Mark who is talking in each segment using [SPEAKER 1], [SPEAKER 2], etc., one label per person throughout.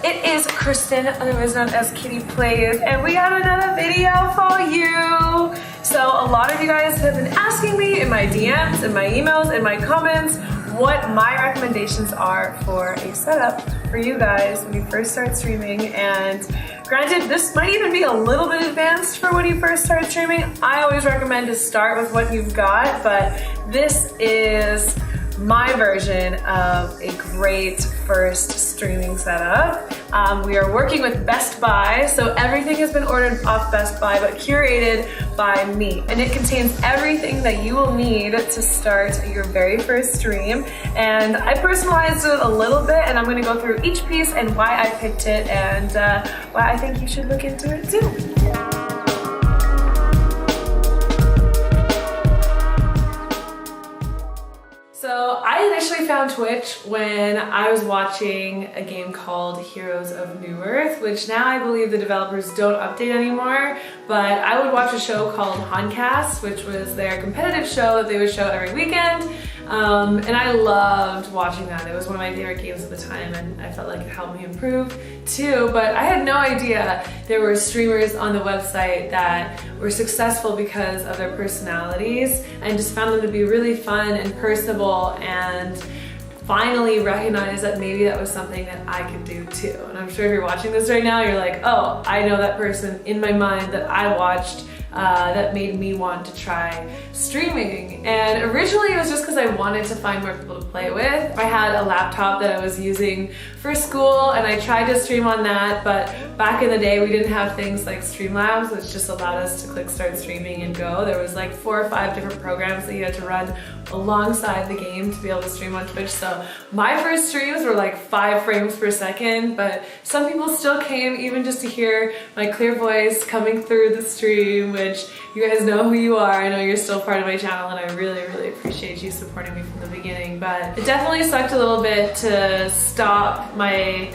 [SPEAKER 1] It is Kristen, otherwise known as Kitty Plays, and we got another video for you. So a lot of you guys have been asking me in my DMs, in my emails, in my comments, what my recommendations are for a setup for you guys when you first start streaming. And granted, this might even be a little bit advanced for when you first start streaming. I always recommend to start with what you've got, but this is my version of a great first streaming setup. We are working with Best Buy, so everything has been ordered off Best Buy but curated by me, and it contains everything that you will need to start your very first stream. And I personalized it a little bit, and I'm going to go through each piece and why I picked it and why I think you should look into it too. So I initially found Twitch when I was watching a game called Heroes of New Earth, which now I believe the developers don't update anymore, but I would watch a show called Honcast, which was their competitive show that they would show every weekend. And I loved watching that. It was one of my favorite games at the time, and I felt like it helped me improve too, but I had no idea there were streamers on the website that were successful because of their personalities, and just found them to be really fun and personable, and finally recognized that maybe that was something that I could do too. And I'm sure if you're watching this right now, you're like, oh, I know that person in my mind that I watched that made me want to try streaming. And originally it was just because I wanted to find more people to play with. I had a laptop that I was using for school, and I tried to stream on that, but back in the day we didn't have things like Streamlabs, which just allowed us to click start streaming and go. There was like 4 or 5 different programs that you had to run alongside the game to be able to stream on Twitch. So my first streams were like 5 frames per second, but some people still came even just to hear my clear voice coming through the stream, which you guys know who you are. I know you're still part of my channel, and I really, really appreciate you supporting me from the beginning. But it definitely sucked a little bit to stop my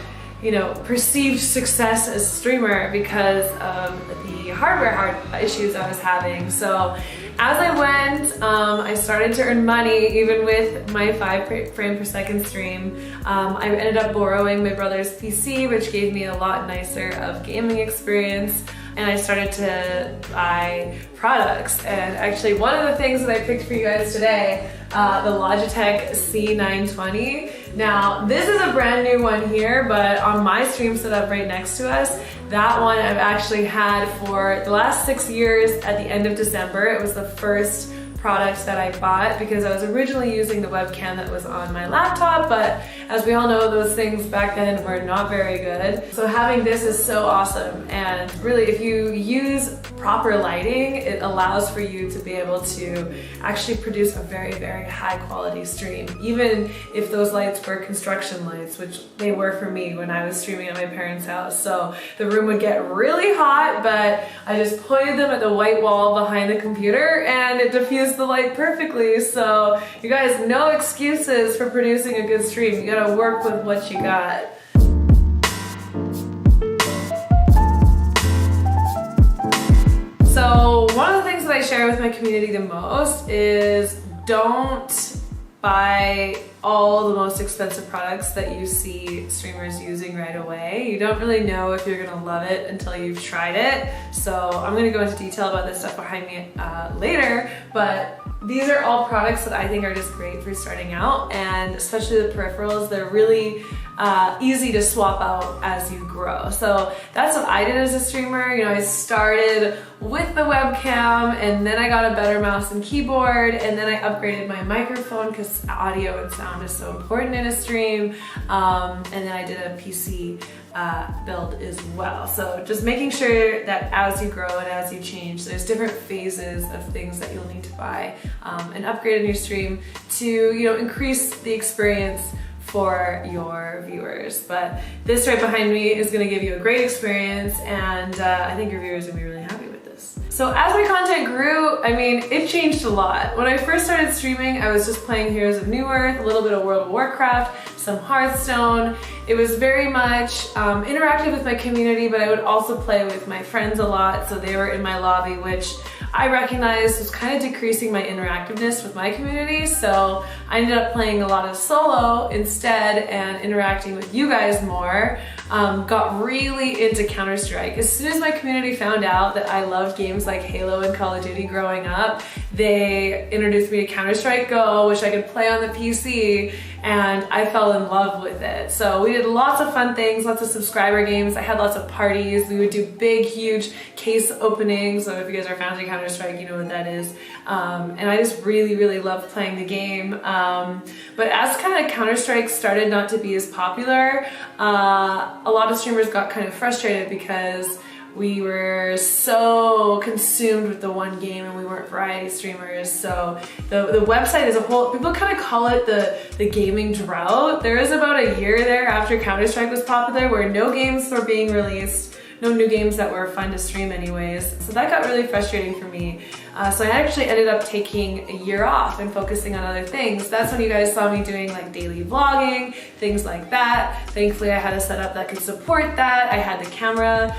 [SPEAKER 1] perceived success as a streamer because of the hardware issues I was having. So as I went, I started to earn money even with my 5 frame per second stream. I ended up borrowing my brother's PC, which gave me a lot nicer of gaming experience, and I started to buy products. And actually one of the things that I picked for you guys today, the Logitech C920. Now, this is a brand new one here, but on my stream setup right next to us, that one I've actually had for the last 6 years. At the end of December, it was the first product that I bought because I was originally using the webcam that was on my laptop, but as we all know, those things back then were not very good. So having this is so awesome, and really if you use proper lighting, it allows for you to be able to actually produce a very, very high quality stream, even if those lights were construction lights, which they were for me when I was streaming at my parents' house. So the room would get really hot, but I just pointed them at the white wall behind the computer and it diffused the light perfectly. So you guys, no excuses for producing a good stream. You gotta work with what you got. So one of the things that I share with my community the most is don't buy all the most expensive products that you see streamers using right away. You don't really know if you're gonna love it until you've tried it. So I'm gonna go into detail about this stuff behind me later, but these are all products that I think are just great for starting out, and especially the peripherals, they're really easy to swap out as you grow. So that's what I did as a streamer. I started with the webcam, and then I got a better mouse and keyboard, and then I upgraded my microphone because audio and sound is so important in a stream, and then I did a PC build as well. So just making sure that as you grow and as you change, there's different phases of things that you'll need to buy and upgrade in your stream to increase the experience for your viewers. But this right behind me is going to give you a great experience, and I think your viewers will be really happy with this. So as my content grew, it changed a lot. When I first started streaming, I was just playing Heroes of New Earth, a little bit of World of Warcraft, some Hearthstone. It was very much interactive with my community, but I would also play with my friends a lot, so they were in my lobby, which I recognized was kind of decreasing my interactiveness with my community. So I ended up playing a lot of solo instead and interacting with you guys more. Got really into Counter-Strike. As soon as my community found out that I loved games like Halo and Call of Duty growing up, they introduced me to Counter-Strike Go, which I could play on the PC, and I fell in love with it. So we did lots of fun things, lots of subscriber games. I had lots of parties. We would do big, huge case openings. So if you guys are fans of Counter-Strike, you know what that is. And I just really, really loved playing the game. But as kind of Counter-Strike started not to be as popular, a lot of streamers got kind of frustrated because we were so consumed with the one game and we weren't variety streamers. So the website as a whole, people kind of call it the gaming drought. There was about a year there after Counter-Strike was popular where no games were being released, no new games that were fun to stream anyways. So that got really frustrating for me. So I actually ended up taking a year off and focusing on other things. That's when you guys saw me doing like daily vlogging, things like that. Thankfully I had a setup that could support that. I had the camera,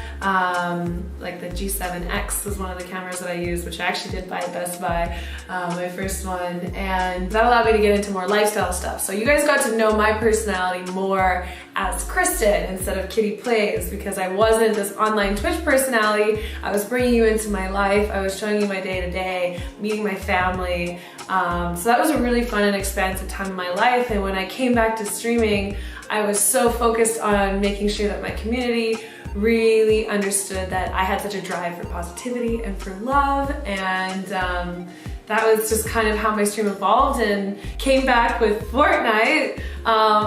[SPEAKER 1] like the G7X was one of the cameras that I used, which I actually did buy at Best Buy, my first one. And that allowed me to get into more lifestyle stuff. So you guys got to know my personality more as Kristen instead of Kitty Plays, because I wasn't this online Twitch personality. I was bringing you into my life. I was showing you my day-to-day, meeting my family. So that was a really fun and expansive time in my life. And when I came back to streaming, I was so focused on making sure that my community really understood that I had such a drive for positivity and for love. And that was just kind of how my stream evolved, and came back with Fortnite,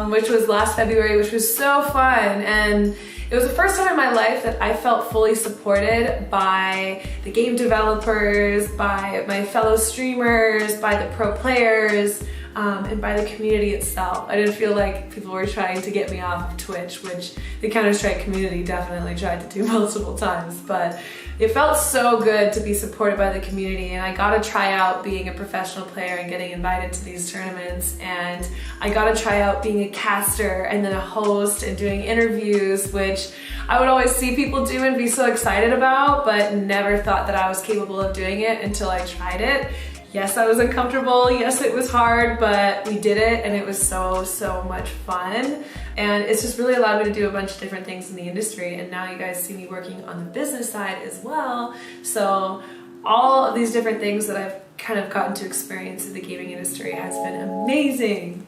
[SPEAKER 1] which was last February, which was so fun. And it was the first time in my life that I felt fully supported by the game developers, by my fellow streamers, by the pro players, and by the community itself. I didn't feel like people were trying to get me off of Twitch, which the Counter-Strike community definitely tried to do multiple times, but it felt so good to be supported by the community. And I got to try out being a professional player and getting invited to these tournaments, and I got to try out being a caster and then a host and doing interviews, which I would always see people do and be so excited about, but never thought that I was capable of doing it until I tried it. Yes, I was uncomfortable. Yes, it was hard, but we did it and it was so, so much fun. And it's just really allowed me to do a bunch of different things in the industry. And now you guys see me working on the business side as well. So all of these different things that I've kind of gotten to experience in the gaming industry has been amazing.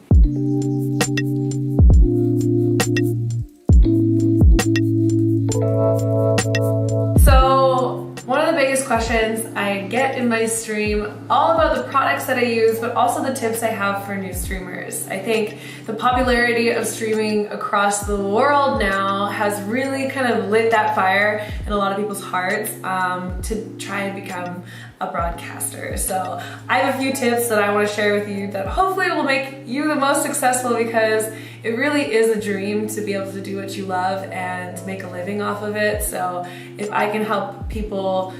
[SPEAKER 1] So one of the biggest questions I get in my stream, all about the products that I use, but also the tips I have for new streamers. I think the popularity of streaming across the world now has really kind of lit that fire in a lot of people's hearts to try and become a broadcaster. So I have a few tips that I want to share with you that hopefully will make you the most successful, because it really is a dream to be able to do what you love and make a living off of it. So if I can help people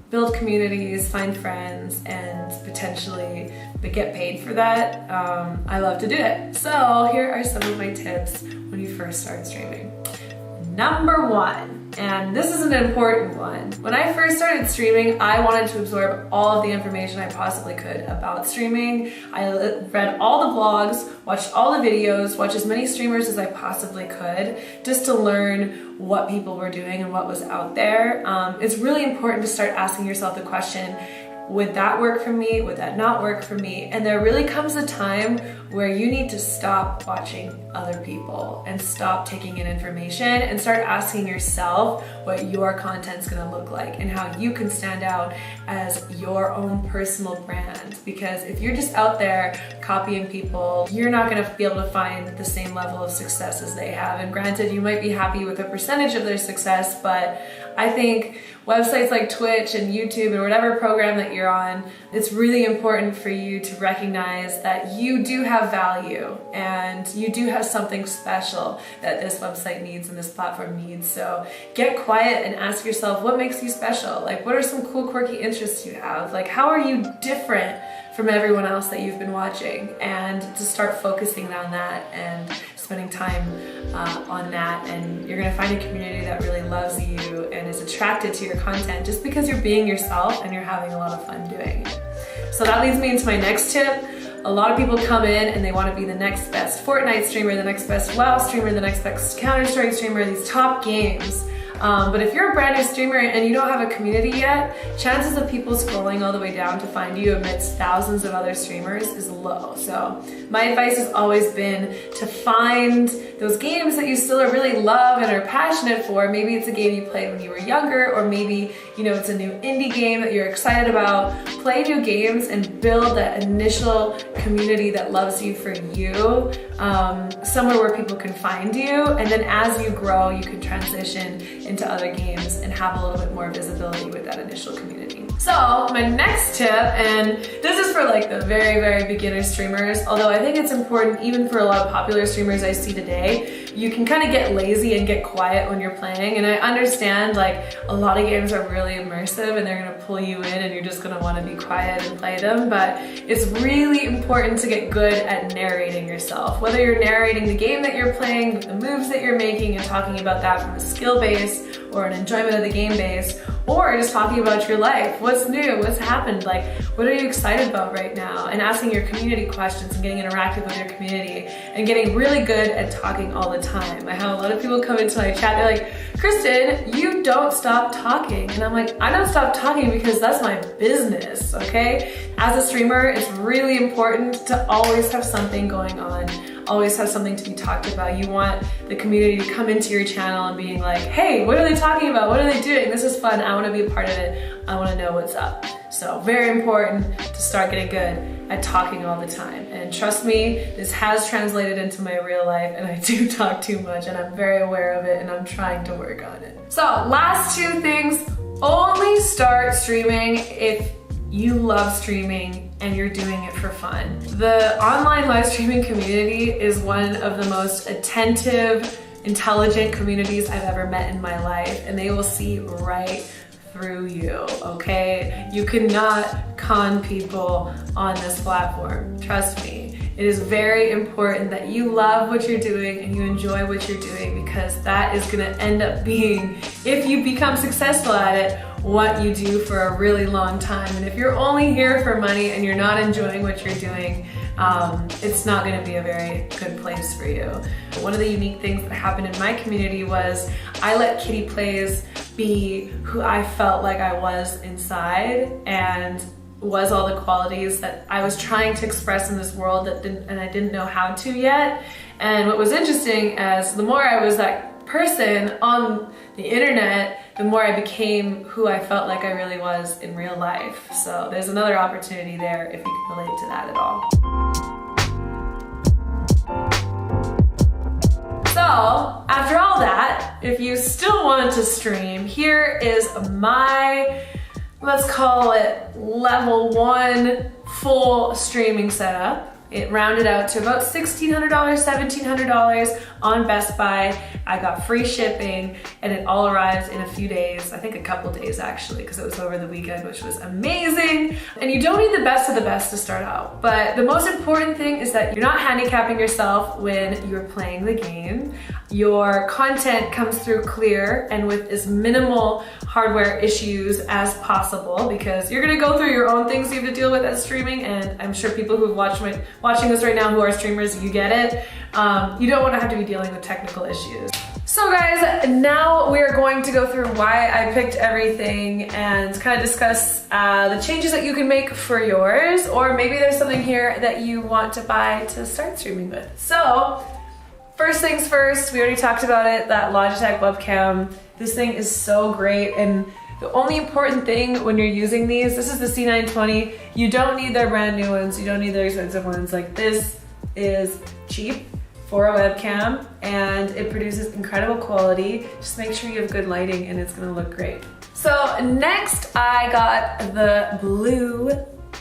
[SPEAKER 1] build communities, find friends, and potentially get paid for that, I love to do it. So here are some of my tips when you first start streaming. Number one, and this is an important one. When I first started streaming, I wanted to absorb all of the information I possibly could about streaming. I read all the blogs, watched all the videos, watched as many streamers as I possibly could, just to learn what people were doing and what was out there. It's really important to start asking yourself the question, would that work for me? Would that not work for me? And there really comes a time where you need to stop watching other people and stop taking in information and start asking yourself what your content's gonna look like and how you can stand out as your own personal brand. Because if you're just out there copying people, you're not gonna be able to find the same level of success as they have. And granted, you might be happy with a percentage of their success, but I think websites like Twitch and YouTube and whatever program that you're on, it's really important for you to recognize that you do have value and you do have something special that this website needs and this platform needs. So get quiet and ask yourself, what makes you special? Like, what are some cool, quirky interests you have? Like, how are you different from everyone else that you've been watching? And to start focusing on that and spending time on that, and you're gonna find a community that really loves you and is attracted to your content just because you're being yourself and you're having a lot of fun doing it. So that leads me into my next tip. A lot of people come in and they want to be the next best Fortnite streamer, the next best WoW streamer, the next best Counter-Strike streamer, these top games. But if you're a brand new streamer and you don't have a community yet, chances of people scrolling all the way down to find you amidst thousands of other streamers is low. So my advice has always been to find those games that you still really love and are passionate for. Maybe it's a game you played when you were younger, or maybe it's a new indie game that you're excited about. Play new games and build that initial community that loves you for you, somewhere where people can find you. And then as you grow, you can transition into other games and have a little bit more visibility with that initial community. So my next tip, and this is for like the very, very beginner streamers, although I think it's important even for a lot of popular streamers I see today. You can kind of get lazy and get quiet when you're playing, and I understand like a lot of games are really immersive and they're gonna pull you in and you're just gonna wanna be quiet and play them, but it's really important to get good at narrating yourself. Whether you're narrating the game that you're playing, the moves that you're making, and talking about that from a skill base or an enjoyment of the game base, or just talking about your life. What's new? What's happened? Like, what are you excited about right now? And asking your community questions and getting interactive with your community and getting really good at talking all the time. I have a lot of people come into my chat, they're like, Kristen, you don't stop talking. And I'm like, I don't stop talking because that's my business, okay? As a streamer, it's really important to always have something going on, always have something to be talked about. You want the community to come into your channel and being like, hey, what are they talking about? What are they doing? This is fun. I want to be a part of it. I want to know what's up. So very important to start getting good at talking all the time. And trust me, this has translated into my real life, and I do talk too much, and I'm very aware of it, and I'm trying to work on it. So last two things, only start streaming if you love streaming and you're doing it for fun. The online live streaming community is one of the most attentive, intelligent communities I've ever met in my life, and they will see right through you, okay? You cannot con people on this platform, trust me. It is very important that you love what you're doing and you enjoy what you're doing, because that is gonna end up being, if you become successful at it, what you do for a really long time. And if you're only here for money and you're not enjoying what you're doing, it's not gonna be a very good place for you. One of the unique things that happened in my community was I let kittyplays be who I felt like I was inside, and was all the qualities that I was trying to express in this world and I didn't know how to yet. And what was interesting is the more I was that person on the internet, the more I became who I felt like I really was in real life. So there's another opportunity there if you can relate to that at all. So after all that, if you still want to stream, here is my, let's call it level 1 full streaming setup. It rounded out to about $1,600, $1,700 on Best Buy. I got free shipping, and it all arrived in a few days, I think a couple days actually, because it was over the weekend, which was amazing. And you don't need the best of the best to start out, but the most important thing is that you're not handicapping yourself when you're playing the game. Your content comes through clear and with as minimal hardware issues as possible, because you're gonna go through your own things you have to deal with as streaming, and I'm sure people who've watching this right now who are streamers, you get it. You don't want to have to be dealing with technical issues. So guys, now we are going to go through why I picked everything and kind of discuss the changes that you can make for yours, or maybe there's something here that you want to buy to start streaming with. So first things first, we already talked about it, that Logitech webcam. This thing is so great, and the only important thing when you're using these, this is the C920, you don't need their brand new ones, you don't need their expensive ones. Like, this is cheap for a webcam and it produces incredible quality. Just make sure you have good lighting and it's gonna look great. So next I got the blue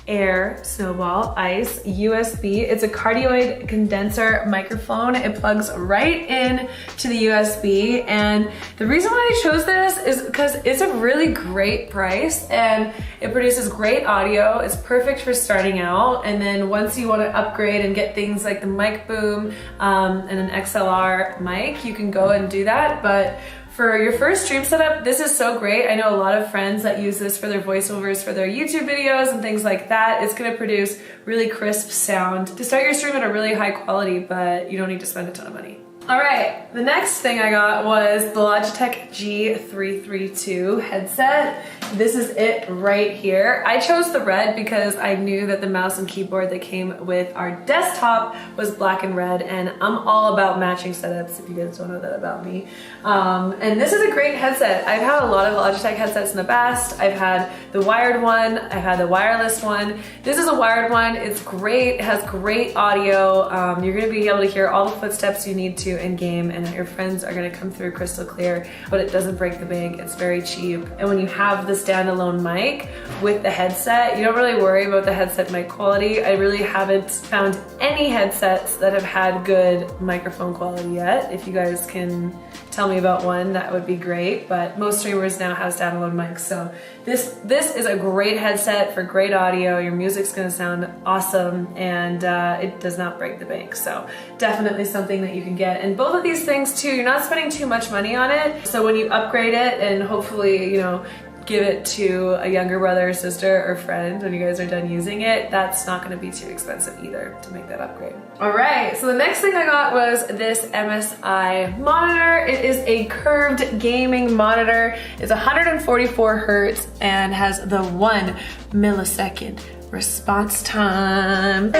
[SPEAKER 1] air, snowball, ice, USB. It's a cardioid condenser microphone. It plugs right in to the USB. And the reason why I chose this is because it's a really great price and it produces great audio. It's perfect for starting out. And then once you want to upgrade and get things like the mic boom and an XLR mic, you can go and do that. But for your first stream setup, this is so great. I know a lot of friends that use this for their voiceovers, for their YouTube videos and things like that. It's gonna produce really crisp sound to start your stream at a really high quality, but you don't need to spend a ton of money. All right, the next thing I got was the Logitech G332 headset. This is it right here. I chose the red because I knew that the mouse and keyboard that came with our desktop was black and red, and I'm all about matching setups, if you guys don't know that about me. And this is a great headset. I've had a lot of Logitech headsets in the past. I've had the wired one, I've had the wireless one. This is a wired one. It's great, it has great audio. You're gonna be able to hear all the footsteps you need to in game, and your friends are gonna come through crystal clear, but it doesn't break the bank. It's very cheap. And when you have the standalone mic with the headset, you don't really worry about the headset mic quality. I really haven't found any headsets that have had good microphone quality yet. If you guys can tell me about one, that would be great. But most streamers now have standalone mics, so this is a great headset for great audio. Your music's gonna sound awesome, and it does not break the bank. So definitely something that you can get. And both of these things too, you're not spending too much money on it. So when you upgrade it and hopefully, you know, give it to a younger brother or sister or friend when you guys are done using it, that's not gonna be too expensive either to make that upgrade. All right, so the next thing I got was this MSI monitor. It is a curved gaming monitor. It's 144 hertz and has the 1 millisecond response time.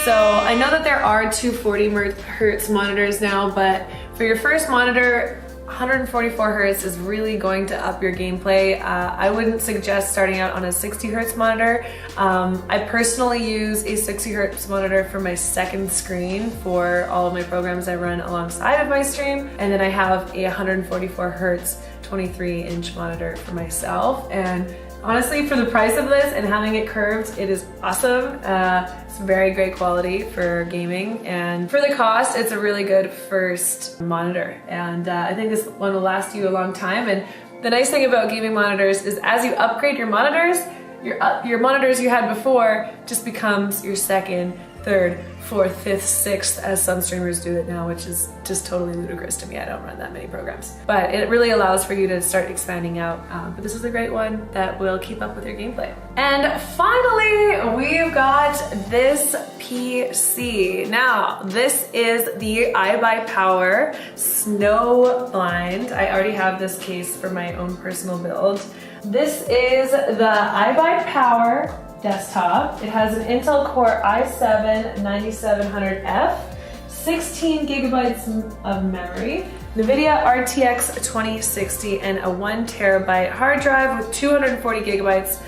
[SPEAKER 1] So I know that there are 240 hertz monitors now, but for your first monitor, 144 hertz is really going to up your gameplay. I wouldn't suggest starting out on a 60 hertz monitor. I personally use a 60 hertz monitor for my second screen for all of my programs I run alongside of my stream. And then I have a 144 hertz 23-inch monitor for myself. And honestly, for the price of this and having it curved, it is awesome. It's very great quality for gaming, and for the cost, it's a really good first monitor. And I think this one will last you a long time. And the nice thing about gaming monitors is as you upgrade your monitors, your monitors you had before just becomes your second, third, fourth, fifth, sixth, as some streamers do it now, which is just totally ludicrous to me. I don't run that many programs. But it really allows for you to start expanding out. But this is a great one that will keep up with your gameplay. And finally, we've got this PC. Now, this is the ibuypower Snow Blind. I already have this case for my own personal build. This is the ibuypower desktop. It has an Intel Core i7-9700F, 16 gigabytes of memory, NVIDIA RTX 2060, and a 1 terabyte hard drive with 240 gigabytes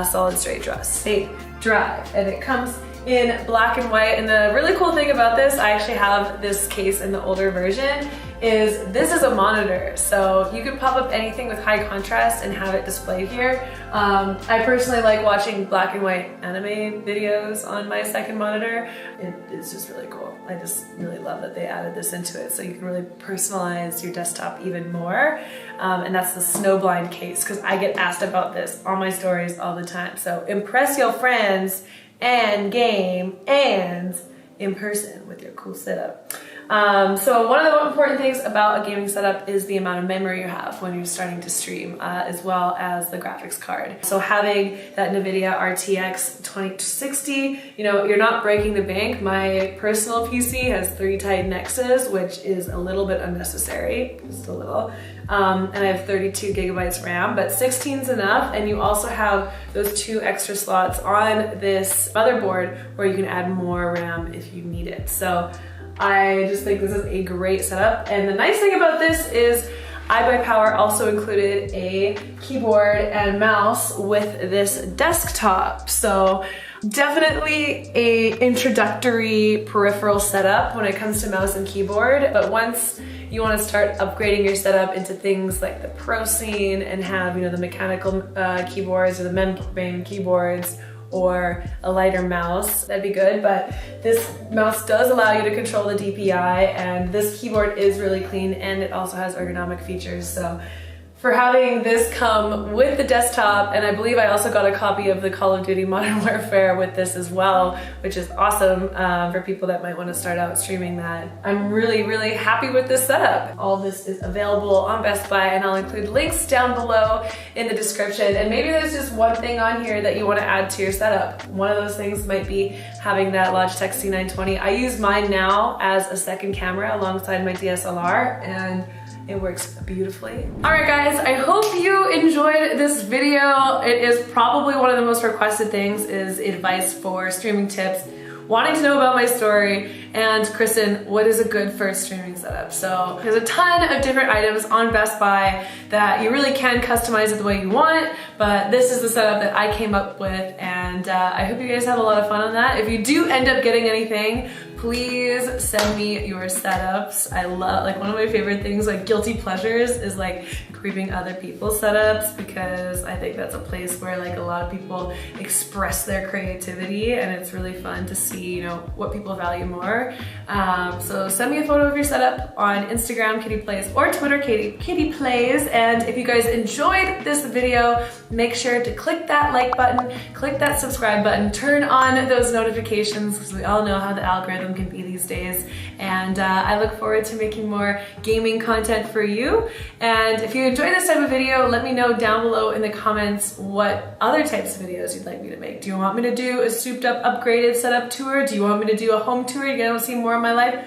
[SPEAKER 1] solid state drive. And it comes in black and white. And the really cool thing about this, I actually have this case in the older version, is this is a monitor. So you can pop up anything with high contrast and have it displayed here. I personally like watching black and white anime videos on my second monitor. It's just really cool. I just really love that they added this into it, so you can really personalize your desktop even more. And that's the Snow Blind case, because I get asked about this on my stories all the time. So impress your friends and game and in person with your cool setup. So one of the important things about a gaming setup is the amount of memory you have when you're starting to stream, as well as the graphics card. So having that NVIDIA RTX 2060, you know, you're not breaking the bank. My personal PC has 3 Titan X's, which is a little bit unnecessary, just a little. And I have 32 gigabytes RAM, but 16 is enough. And you also have those 2 extra slots on this motherboard where you can add more RAM if you need it. So I just think this is a great setup. And the nice thing about this is ibuypower also included a keyboard and mouse with this desktop. So Definitely a introductory peripheral setup when it comes to mouse and keyboard, but once you want to start upgrading your setup into things like the pro scene and have, you know, the mechanical keyboards or the membrane keyboards or a lighter mouse, that'd be good. But this mouse does allow you to control the DPI, and this keyboard is really clean, and it also has ergonomic features. So for having this come with the desktop, and I believe I also got a copy of the Call of Duty Modern Warfare with this as well, which is awesome for people that might want to start out streaming that. I'm really, really happy with this setup. All this is available on Best Buy, and I'll include links down below in the description. And maybe there's just one thing on here that you want to add to your setup. One of those things might be having that Logitech C920. I use mine now as a second camera alongside my DSLR, and it works beautifully. All right guys, I hope you enjoyed this video. It is probably one of the most requested things is advice for streaming tips, wanting to know about my story, and Kristen, what is a good first streaming setup? So there's a ton of different items on Best Buy that you really can customize it the way you want, but this is the setup that I came up with, and I hope you guys have a lot of fun on that. If you do end up getting anything, please send me your setups. I love, like, one of my favorite things, like guilty pleasures, is like creeping other people's setups, because I think that's a place where like a lot of people express their creativity, and it's really fun to see, you know, what people value more. So send me a photo of your setup on Instagram, kittyplays, or Twitter, kittyplays. And if you guys enjoyed this video, make sure to click that like button, click that subscribe button, turn on those notifications, because we all know how the algorithm can be these days. And I look forward to making more gaming content for you. And if you enjoy this type of video, let me know down below in the comments what other types of videos you'd like me to make. Do you want me to do a souped up upgraded setup tour? Do you want me to do a home tour to get to see more of my life?